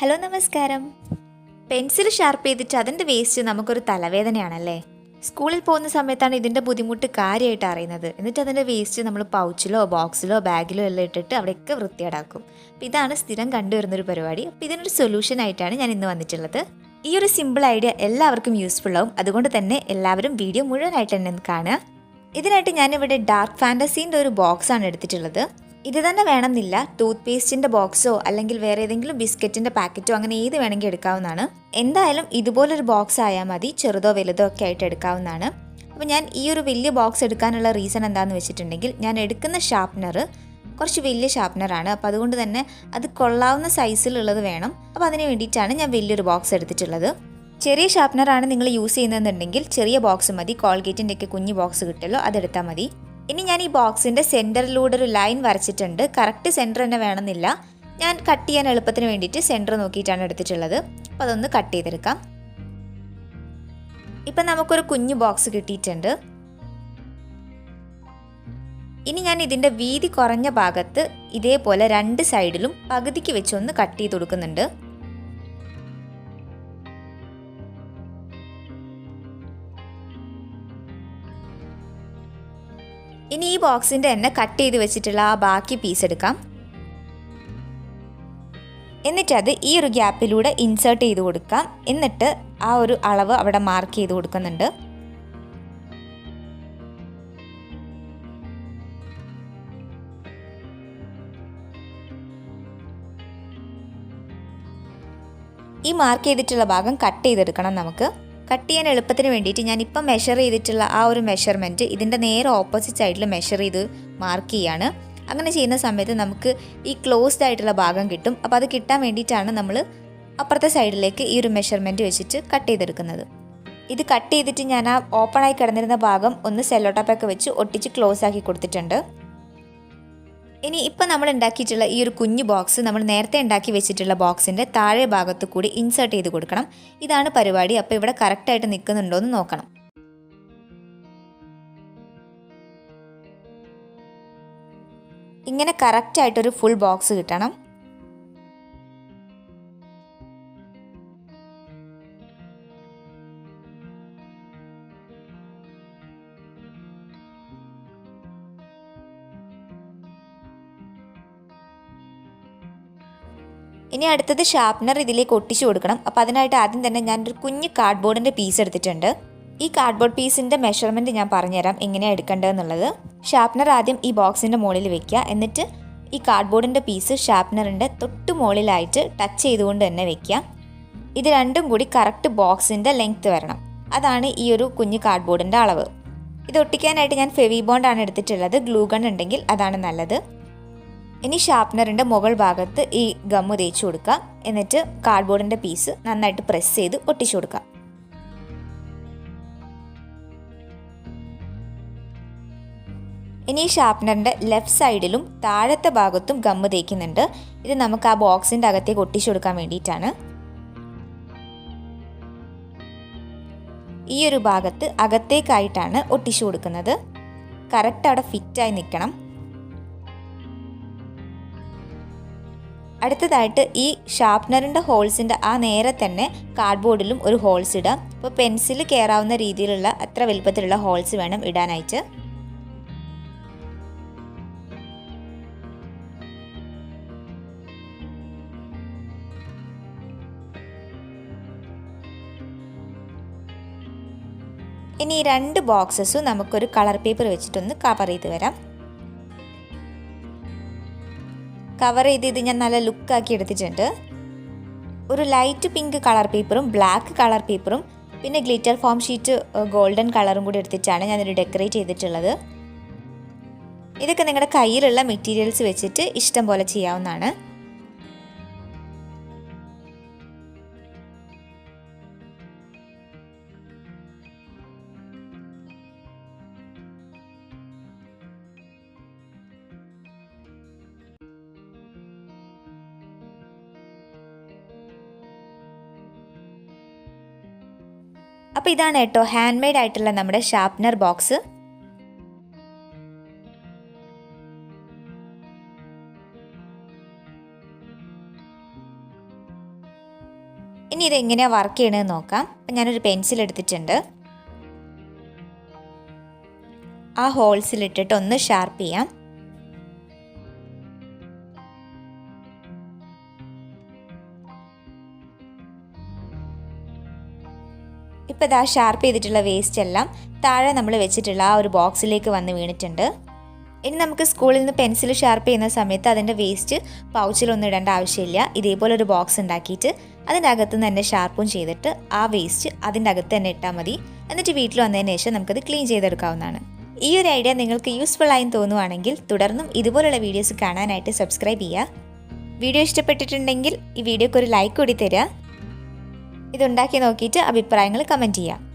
Hello നമസ്കാരം. Pencil sharp ചെയ്തിട്ട് അതിൻ്റെ വേസ്റ്റ് നമുക്കൊരു തലവേദനയാണല്ലേ. സ്കൂളിൽ പോകുന്ന സമയത്താണ് ഇതിൻ്റെ ബുദ്ധിമുട്ട് കാര്യമായിട്ട് അറിയുന്നത്. എന്നിട്ട് അതിൻ്റെ വേസ്റ്റ് നമ്മൾ പൗച്ചിലോ ബോക്സിലോ ബാഗിലോ എല്ലാം ഇട്ടിട്ട് അവിടെയൊക്കെ വൃത്തിയേടാക്കും. അപ്പോൾ ഇതാണ് സ്ഥിരം കണ്ടുവരുന്നൊരു പരിപാടി. അപ്പോൾ ഇതിനൊരു സൊല്യൂഷൻ ആയിട്ടാണ് ഞാൻ ഇന്ന് വന്നിട്ടുള്ളത്. ഈ ഒരു സിമ്പിൾ ഐഡിയ എല്ലാവർക്കും യൂസ്ഫുൾ ആവും. അതുകൊണ്ട് തന്നെ എല്ലാവരും വീഡിയോ മുഴുവനായിട്ട് തന്നെ കാണുക. ഇതിനായിട്ട് ഞാനിവിടെ ഡാർക്ക് ഫാൻറ്റസീൻ്റെ ഒരു ബോക്സാണ് എടുത്തിട്ടുള്ളത്. ഇത് തന്നെ വേണമെന്നില്ല, ടൂത്ത് പേസ്റ്റിൻ്റെ ബോക്സോ അല്ലെങ്കിൽ വേറെ ഏതെങ്കിലും ബിസ്ക്കറ്റിൻ്റെ പാക്കറ്റോ അങ്ങനെ ഏത് വേണമെങ്കിൽ എടുക്കാവുന്നതാണ്. എന്തായാലും ഇതുപോലൊരു ബോക്സ് ആയാൽ മതി, ചെറുതോ വലുതോ ഒക്കെ ആയിട്ട് എടുക്കാവുന്നതാണ്. അപ്പോൾ ഞാൻ ഈ ഒരു വലിയ ബോക്സ് എടുക്കാനുള്ള റീസൺ എന്താണെന്ന് വെച്ചിട്ടുണ്ടെങ്കിൽ, ഞാൻ എടുക്കുന്ന ഷാർപ്പനർ കുറച്ച് വലിയ ഷാർപ്പനറാണ്. അപ്പോൾ അതുകൊണ്ട് തന്നെ അത് കൊള്ളാവുന്ന സൈസിലുള്ളത് വേണം. അപ്പോൾ അതിന് വേണ്ടിയിട്ടാണ് ഞാൻ വലിയൊരു ബോക്സ് എടുത്തിട്ടുള്ളത്. ചെറിയ ഷാർപ്പനറാണ് നിങ്ങൾ യൂസ് ചെയ്യുന്നതെന്നുണ്ടെങ്കിൽ ചെറിയ ബോക്സ് മതി. കോൾഗേറ്റിൻ്റെ ഒക്കെ കുഞ്ഞു ബോക്സ് കിട്ടുമല്ലോ, അതെടുത്താൽ മതി. ഇനി ഞാൻ ഈ ബോക്സിൻ്റെ സെൻറ്ററിലൂടെ ഒരു ലൈൻ വരച്ചിട്ടുണ്ട്. കറക്റ്റ് സെൻറ്റർ തന്നെ വേണമെന്നില്ല, ഞാൻ കട്ട് ചെയ്യാൻ എളുപ്പത്തിന് വേണ്ടിയിട്ട് സെൻറ്റർ നോക്കിയിട്ടാണ് എടുത്തിട്ടുള്ളത്. അപ്പോൾ അതൊന്ന് കട്ട് ചെയ്തെടുക്കാം. ഇപ്പം നമുക്കൊരു കുഞ്ഞു ബോക്സ് കിട്ടിയിട്ടുണ്ട്. ഇനി ഞാൻ ഇതിൻ്റെ വീതി കുറഞ്ഞ ഭാഗത്ത് ഇതേപോലെ രണ്ട് സൈഡിലും പകുതിക്ക് വെച്ചൊന്ന് കട്ട് ചെയ്ത് കൊടുക്കുന്നുണ്ട്. ഇനി ഈ ബോക്സിൻ്റെ തന്നെ കട്ട് ചെയ്ത് വെച്ചിട്ടുള്ള ആ ബാക്കി പീസ് എടുക്കാം. എന്നിട്ടത് ഈ ഒരു ഗ്യാപ്പിലൂടെ ഇൻസേർട്ട് ചെയ്ത് കൊടുക്കാം. എന്നിട്ട് ആ ഒരു അളവ് അവിടെ മാർക്ക് ചെയ്ത് കൊടുക്കുന്നുണ്ട്. ഈ മാർക്ക് ചെയ്തിട്ടുള്ള ഭാഗം കട്ട് ചെയ്തെടുക്കണം നമുക്ക്. കട്ട് ചെയ്യാൻ എളുപ്പത്തിന് വേണ്ടിയിട്ട് ഞാനിപ്പം മെഷർ ചെയ്തിട്ടുള്ള ആ ഒരു മെഷർമെൻറ്റ് ഇതിൻ്റെ നേരെ ഓപ്പോസിറ്റ് സൈഡിൽ മെഷർ ചെയ്ത് മാർക്ക് ചെയ്യാണ്. അങ്ങനെ ചെയ്യുന്ന സമയത്ത് നമുക്ക് ഈ ക്ലോസ്ഡ് ആയിട്ടുള്ള ഭാഗം കിട്ടും. അപ്പോൾ അത് കിട്ടാൻ വേണ്ടിയിട്ടാണ് നമ്മൾ അപ്പുറത്തെ സൈഡിലേക്ക് ഈ ഒരു മെഷർമെൻറ്റ് വെച്ചിട്ട് കട്ട് ചെയ്തെടുക്കുന്നത്. ഇത് കട്ട് ചെയ്തിട്ട് ഞാൻ ആ ഓപ്പണായി കിടന്നിരുന്ന ഭാഗം ഒന്ന് സെല്ലോ ടേപ്പൊക്കെ വെച്ച് ഒട്ടിച്ച് ക്ലോസ് ആക്കി കൊടുത്തിട്ടുണ്ട്. ഇനി ഇപ്പം നമ്മൾ ഉണ്ടാക്കിയിട്ടുള്ള ഈ ഒരു കുഞ്ഞു ബോക്സ് നമ്മൾ നേരത്തെ ഉണ്ടാക്കി വെച്ചിട്ടുള്ള ബോക്സിൻ്റെ താഴെ ഭാഗത്ത് കൂടി ഇൻസേർട്ട് ചെയ്ത് കൊടുക്കണം. ഇതാണ് പരിപാടി. അപ്പോൾ ഇവിടെ കറക്റ്റായിട്ട് നിൽക്കുന്നുണ്ടോ എന്ന് നോക്കണം. ഇങ്ങനെ കറക്റ്റായിട്ടൊരു ഫുൾ ബോക്സ് കിട്ടണം. ഇനി അടുത്തത് ഷാർപ്പനർ ഇതിലേക്ക് ഒട്ടിച്ചു കൊടുക്കണം. അപ്പോൾ അതിനായിട്ട് ആദ്യം തന്നെ ഞാനൊരു കുഞ്ഞ് കാർഡ്ബോർഡിൻ്റെ പീസ് എടുത്തിട്ടുണ്ട്. ഈ കാർഡ്ബോർഡ് പീസിൻ്റെ മെഷർമെൻറ്റ് ഞാൻ പറഞ്ഞുതരാം എങ്ങനെയാണ് എടുക്കേണ്ടതെന്നുള്ളത്. ഷാർപ്പനർ ആദ്യം ഈ ബോക്സിൻ്റെ മുകളിൽ വെക്കുക. എന്നിട്ട് ഈ കാർഡ്ബോർഡിൻ്റെ പീസ് ഷാർപ്പനറിൻ്റെ തൊട്ട് മുകളിലായിട്ട് ടച്ച് ചെയ്തുകൊണ്ട് തന്നെ വെക്കുക. ഇത് രണ്ടും കൂടി കറക്റ്റ് ബോക്സിൻ്റെ ലെങ്ത്ത് വരണം. അതാണ് ഈ ഒരു കുഞ്ഞ് കാർഡ്ബോർഡിൻ്റെ അളവ്. ഇത് ഒട്ടിക്കാനായിട്ട് ഞാൻ ഫെവിബോണ്ടാണ് എടുത്തിട്ടുള്ളത്. ഗ്ലൂ ഗൺ ഉണ്ടെങ്കിൽ അതാണ് നല്ലത്. ഇനി ഷാർപ്പനറിൻ്റെ മുകൾ ഭാഗത്ത് ഈ ഗമ്മ് തേച്ച് കൊടുക്കുക. എന്നിട്ട് കാർഡ്ബോർഡിൻ്റെ പീസ് നന്നായിട്ട് പ്രസ് ചെയ്ത് ഒട്ടിച്ചു കൊടുക്കുക. ഇനി ഈ ഷാർപ്പനറിൻ്റെ ലെഫ്റ്റ് സൈഡിലും താഴത്തെ ഭാഗത്തും ഗമ്മ് തേക്കുന്നുണ്ട്. ഇത് നമുക്ക് ആ ബോക്സിൻ്റെ അകത്തേക്ക് ഒട്ടിച്ചു കൊടുക്കാൻ വേണ്ടിയിട്ടാണ്. ഈ ഒരു ഭാഗത്ത് അകത്തേക്കായിട്ടാണ് ഒട്ടിച്ചു കൊടുക്കുന്നത്. കറക്റ്റ് അവിടെ ഫിറ്റായി നിൽക്കണം. അടുത്തതായിട്ട് ഈ ഷാർപ്പനറിൻ്റെ ഹോൾസിൻ്റെ ആ നേരെ തന്നെ കാർഡ്ബോർഡിലും ഒരു ഹോൾസ് ഇടാം. അപ്പോൾ പെൻസിൽ കയറാവുന്ന രീതിയിലുള്ള അത്ര വലുപ്പത്തിലുള്ള ഹോൾസ് വേണം ഇടാനായിട്ട്. ഇനി ഈ രണ്ട് ബോക്സസും നമുക്കൊരു കളർ പേപ്പർ വെച്ചിട്ടൊന്ന് കവർ ചെയ്ത് വരാം. കവർ ചെയ്ത് ഇത് ഞാൻ നല്ല ലുക്കാക്കി എടുത്തിട്ടുണ്ട്. ഒരു ലൈറ്റ് പിങ്ക് കളർ പേപ്പറും ബ്ലാക്ക് കളർ പേപ്പറും പിന്നെ ഗ്ലിറ്റർ ഫോം ഷീറ്റ് ഗോൾഡൻ കളറും കൂടി എടുത്തിട്ടാണ് ഞാനൊരു ഡെക്കറേറ്റ് ചെയ്തിട്ടുള്ളത്. ഇതൊക്കെ നിങ്ങളുടെ കയ്യിലുള്ള മെറ്റീരിയൽസ് വെച്ചിട്ട് ഇഷ്ടം പോലെ ചെയ്യാവുന്നതാണ്. അപ്പോൾ ഇതാണ് കേട്ടോ ഹാൻഡ് മെയ്ഡ് ആയിട്ടുള്ള നമ്മുടെ ഷാർപ്പനർ ബോക്സ്. ഇനി ഇതെങ്ങനെയാണ് വർക്ക് ചെയ്യണമെന്ന് നോക്കാം. അപ്പം ഞാനൊരു പെൻസിൽ എടുത്തിട്ടുണ്ട്. ആ ഹോൾസിലിട്ടിട്ട് ഒന്ന് ഷാർപ്പ് ചെയ്യാം. ഇപ്പോൾ ഇതാ ഷാർപ്പ് ചെയ്തിട്ടുള്ള വേസ്റ്റ് എല്ലാം താഴെ നമ്മൾ വെച്ചിട്ടുള്ള ആ ഒരു ബോക്സിലേക്ക് വന്ന് വീണിട്ടുണ്ട്. ഇനി നമുക്ക് സ്കൂളിൽ നിന്ന് പെൻസിൽ ഷാർപ്പ് ചെയ്യുന്ന സമയത്ത് അതിൻ്റെ വേസ്റ്റ് പൗച്ചിലൊന്നും ഇടേണ്ട ആവശ്യമില്ല. ഇതേപോലെ ഒരു ബോക്സ് ഉണ്ടാക്കിയിട്ട് അതിൻ്റെ അകത്ത് നിന്ന് തന്നെ ഷാർപ്പും ചെയ്തിട്ട് ആ വേസ്റ്റ് അതിൻ്റെ അകത്ത് തന്നെ ഇട്ടാൽ മതി. എന്നിട്ട് വീട്ടിൽ വന്നതിന് ശേഷം നമുക്കത് ക്ലീൻ ചെയ്തെടുക്കാവുന്നതാണ്. ഈ ഒരു ഐഡിയ നിങ്ങൾക്ക് യൂസ്ഫുൾ ആയി തോന്നുവാണെങ്കിൽ തുടർന്നും ഇതുപോലുള്ള വീഡിയോസ് കാണാനായിട്ട് സബ്സ്ക്രൈബ് ചെയ്യുക. വീഡിയോ ഇഷ്ടപ്പെട്ടിട്ടുണ്ടെങ്കിൽ ഈ വീഡിയോക്ക് ഒരു ലൈക്ക് കൂടി തരിക. ഇതുണ്ടാക്കി നോക്കിയിട്ട് അഭിപ്രായങ്ങൾ കമൻറ്റ് ചെയ്യുക.